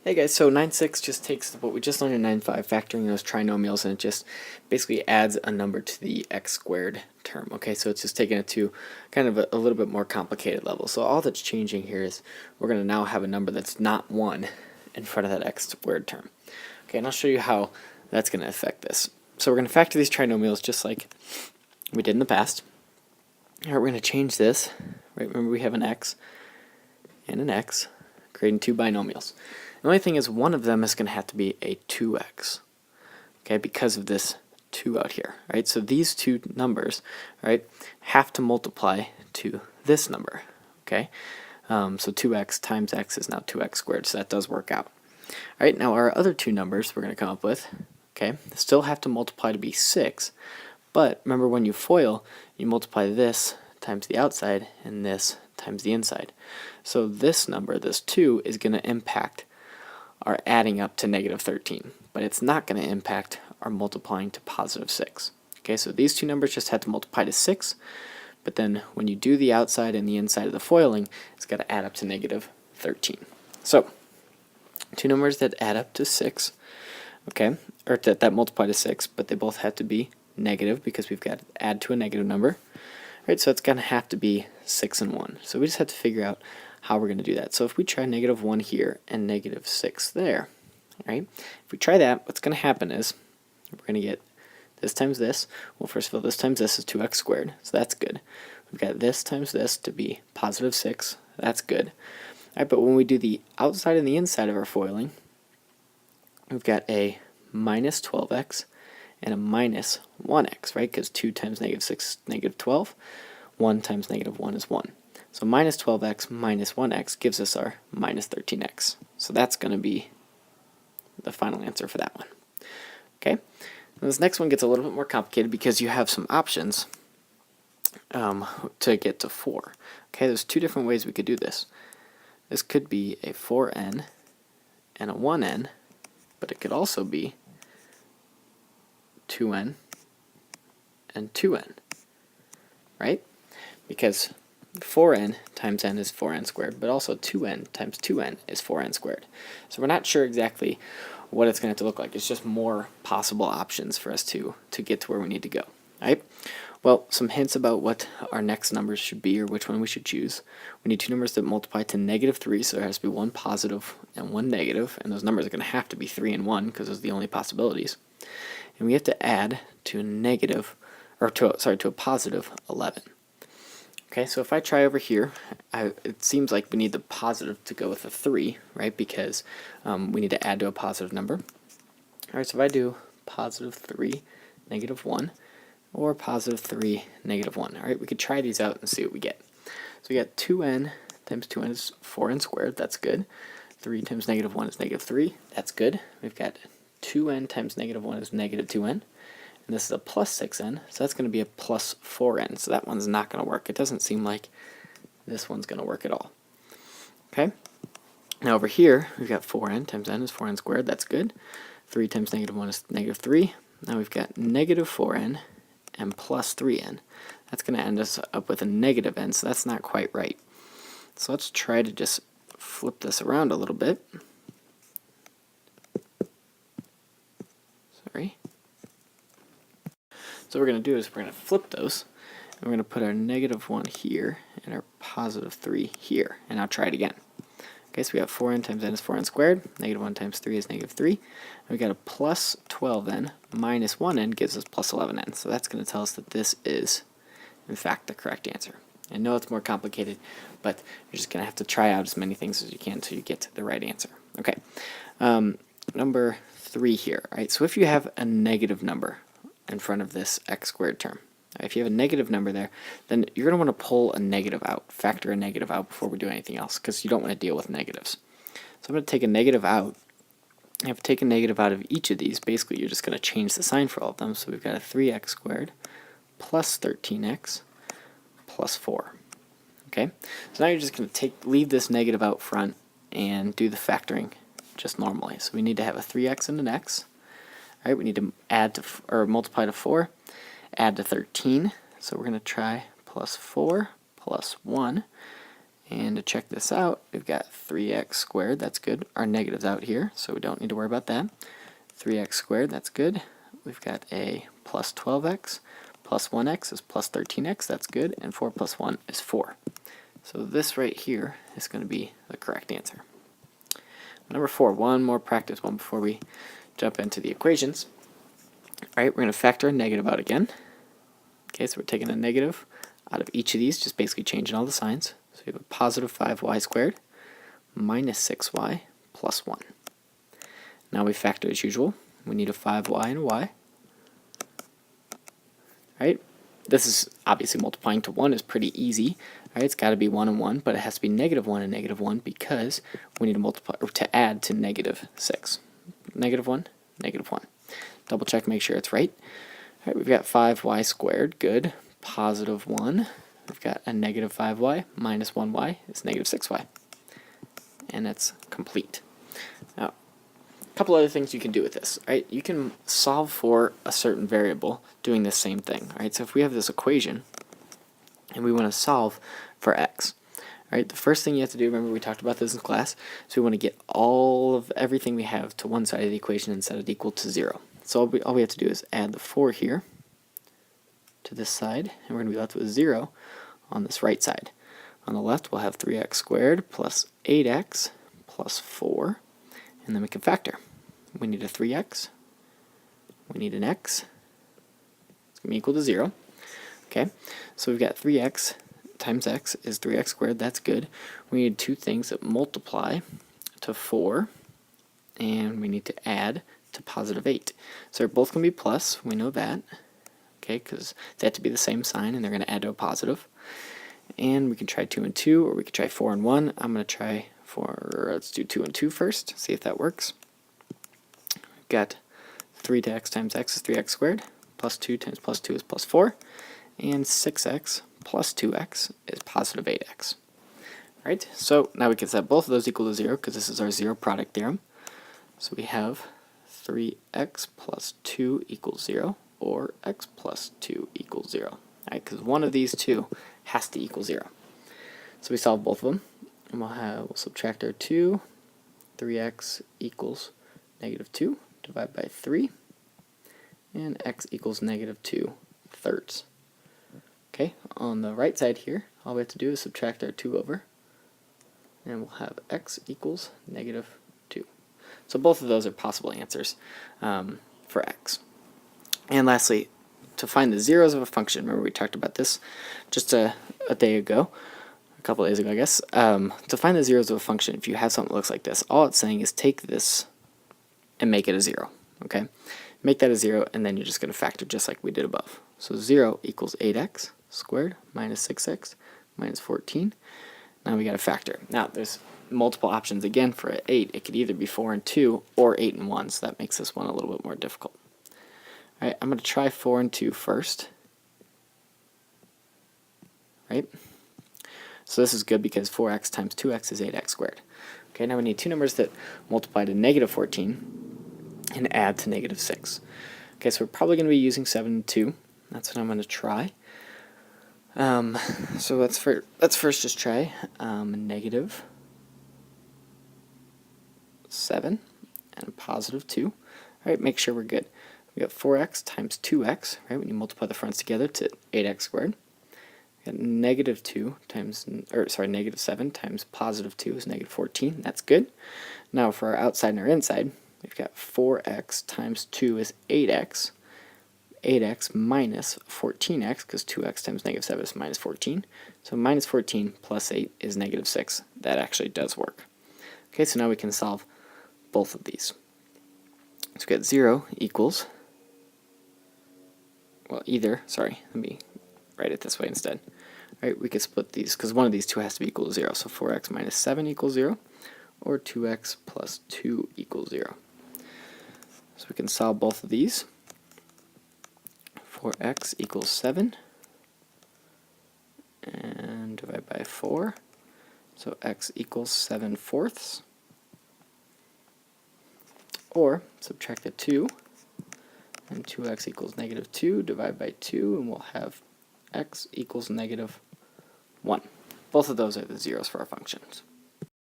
Hey guys, so 9.6 just takes what we just learned in 9.5, factoring those trinomials, and it just basically adds a number to the x squared term. Okay, so it's just taking it to kind of a little bit more complicated level. So all that's changing here is we're going to now have a number that's not 1 in front of that x squared term. Okay, and I'll show you how that's going to affect this. So we're going to factor these trinomials just like we did in the past. All right, we're going to change this. Right, remember we have an x and an x, creating two binomials. The only thing is one of them is going to have to be a 2x, okay, because of this 2 out here, right? So these two numbers, right, have to multiply to this number, okay? So 2x times x is now 2x squared, so that does work out. All right, now our other two numbers we're going to come up with, okay, still have to multiply to be 6, but remember when you FOIL, you multiply this times the outside and this times the inside. So this number, this 2, is going to impact our adding up to negative 13, but it's not going to impact our multiplying to positive 6. Okay, so these two numbers just had to multiply to 6, but then when you do the outside and the inside of the FOILing, it's got to add up to negative 13. So, two numbers that add up to 6, okay, or that multiply to 6, but they both have to be negative because we've got to add to a negative number. Right, so it's going to have to be 6 and 1. So we just have to figure out how we're going to do that. So if we try negative 1 here and negative 6 there, right? If we try that, what's going to happen is we're going to get this times this. Well, first of all, this times this is 2x squared, so that's good. We've got this times this to be positive 6. That's good. All right, but when we do the outside and the inside of our FOILing, we've got a minus 12x and a minus 1x, right? Because 2 times negative 6 is negative 12. 1 times negative 1 is 1. So minus 12x minus 1x gives us our minus 13x. So that's going to be the final answer for that one. Okay? Now this next one gets a little bit more complicated because you have some options to get to 4. Okay, there's two different ways we could do this. This could be a 4n and a 1n, but it could also be 2n and 2n, right? Because 4n times n is 4n squared, but also 2n times 2n is 4n squared. So we're not sure exactly what it's going to have to look like. It's just more possible options for us to get to where we need to go, right? Well, some hints about what our next numbers should be or which one we should choose. We need two numbers that multiply to negative 3, so there has to be one positive and one negative, and those numbers are going to have to be 3 and 1 because those are the only possibilities. And we have to add to a negative, or to a positive 11. Okay, so if I try over here, it seems like we need the positive to go with a 3, right? Because we need to add to a positive number. All right, so if I do positive 3, negative 1, or positive 3, negative 1. All right, we could try these out and see what we get. So we got 2n times 2n is 4n squared. That's good. 3 times negative 1 is negative 3. That's good. We've got 2n times negative 1 is negative 2n. And this is a plus 6n, so that's going to be a plus 4n. So that one's not going to work. It doesn't seem like this one's going to work at all. Okay? Now over here, we've got 4n times n is 4n squared. That's good. 3 times negative 1 is negative 3. Now we've got negative 4n and plus 3n. That's going to end us up with a negative n, so that's not quite right. So let's try to just flip this around a little bit. Sorry. So what we're going to do is we're going to flip those, and we're going to put our negative 1 here and our positive 3 here, and I'll try it again. Okay, so we have 4n times n is 4n squared, negative 1 times 3 is negative 3, and we got a plus 12n minus 1n gives us plus 11n, so that's going to tell us that this is, in fact, the correct answer. I know it's more complicated, but you're just going to have to try out as many things as you can until you get to the right answer. Okay, number 3 here. All right, so if you have a negative number in front of this x squared term, if you have a negative number there, then you're going to want to pull a negative out, factor a negative out before we do anything else, because you don't want to deal with negatives. So I'm going to take a negative out. I have to take a negative out of each of these. Basically, you're just going to change the sign for all of them. So we've got a 3x squared plus 13x plus 4. Okay, so now you're just going to leave this negative out front and do the factoring just normally. So we need to have a 3x and an x. All right, we need to add to or multiply to 4. Add to 13, so we're going to try plus 4 plus 1, And to check this out, we've got 3x squared, that's good. Our negative's out here, so we don't need to worry about that. 3x squared, that's good. We've got a plus 12x, plus 1x is plus 13x, that's good, and 4 plus 1 is 4. So this right here is going to be the correct answer. Number 4, one more practice one before we jump into the equations. Alright, we're going to factor a negative out again. Okay, so we're taking a negative out of each of these, just basically changing all the signs. So we have a positive 5y squared minus 6y plus 1. Now we factor as usual. We need a 5y and a y. Right? This is obviously multiplying to 1 is pretty easy. Right? It's got to be 1 and 1, but it has to be negative 1 and negative 1 because we need to multiply or to add to negative 6. Negative 1, negative 1. Double check, make sure it's right. Alright, we've got 5y squared, good. Positive 1. We've got a negative 5y minus 1y is negative 6y. And that's complete. Now, a couple other things you can do with this. Right? You can solve for a certain variable doing the same thing. Right? So if we have this equation and we want to solve for x, right? The first thing you have to do, remember we talked about this in class, so we want to get all of everything we have to one side of the equation and set it equal to 0. So all we have to do is add the 4 here to this side, and we're going to be left with 0 on this right side. On the left, we'll have 3x squared plus 8x plus 4, and then we can factor. We need a 3x, we need an x, it's going to be equal to 0. Okay, so we've got 3x times x is 3x squared, that's good. We need two things that multiply to 4, and we need to add to positive 8. So they're both going to be plus, we know that, okay, because they have to be the same sign and they're going to add to a positive. And we can try 2 and 2, or we can try 4 and 1. I'm going to try let's do 2 and 2 first, see if that works. We've got 3x times x is 3x squared, plus 2 times plus 2 is plus 4, and 6x plus 2x is positive 8x. Right? So now we can set both of those equal to 0 because this is our zero product theorem. So we have 3x plus 2 equals 0, or x plus 2 equals 0. Right? Because one of these two has to equal 0. So we solve both of them, and we'll subtract our 2. 3x equals negative 2, divide by 3, and x equals negative 2 thirds. Okay, on the right side here, all we have to do is subtract our 2 over, and we'll have x equals negative 2. So both of those are possible answers for x. And lastly, to find the zeros of a function, remember we talked about this just a day ago, a couple days ago I guess. To find the zeros of a function, if you have something that looks like this, all it's saying is take this and make it a 0. Okay, make that a 0, and then you're just going to factor just like we did above. So 0 equals 8x squared minus 6x minus 14. Now we got to factor. Now there's multiple options again for 8. It could either be 4 and 2 or 8 and 1, so that makes this one a little bit more difficult. Alright, I'm going to try 4 and 2 first. Right? So this is good because 4x times 2x is 8x squared. Okay, now we need two numbers that multiply to negative 14 and add to negative 6. Okay, so we're probably going to be using 7 and 2. That's what I'm going to try. So let's first just try negative 7 and positive 2. Alright, make sure we're good. We got 4x times 2x, right? When you multiply the fronts together to 8x squared. We got negative 7 times positive 2 is negative 14. That's good. Now for our outside and our inside, we've got 4x times 2 is 8x. 8x minus 14x, because 2x times negative 7 is minus 14. So minus 14 plus 8 is negative 6. That actually does work. Okay, so now we can solve both of these. So we got 0 equals, well, let me write it this way instead. Right, we could split these, because one of these two has to be equal to 0. So 4x minus 7 equals 0, or 2x plus 2 equals 0. So we can solve both of these. 4x equals 7, and divide by 4, so x equals 7/4, or subtract the 2, and 2x equals negative 2, divide by 2, and we'll have x equals negative 1. both of those are the zeros for our functions.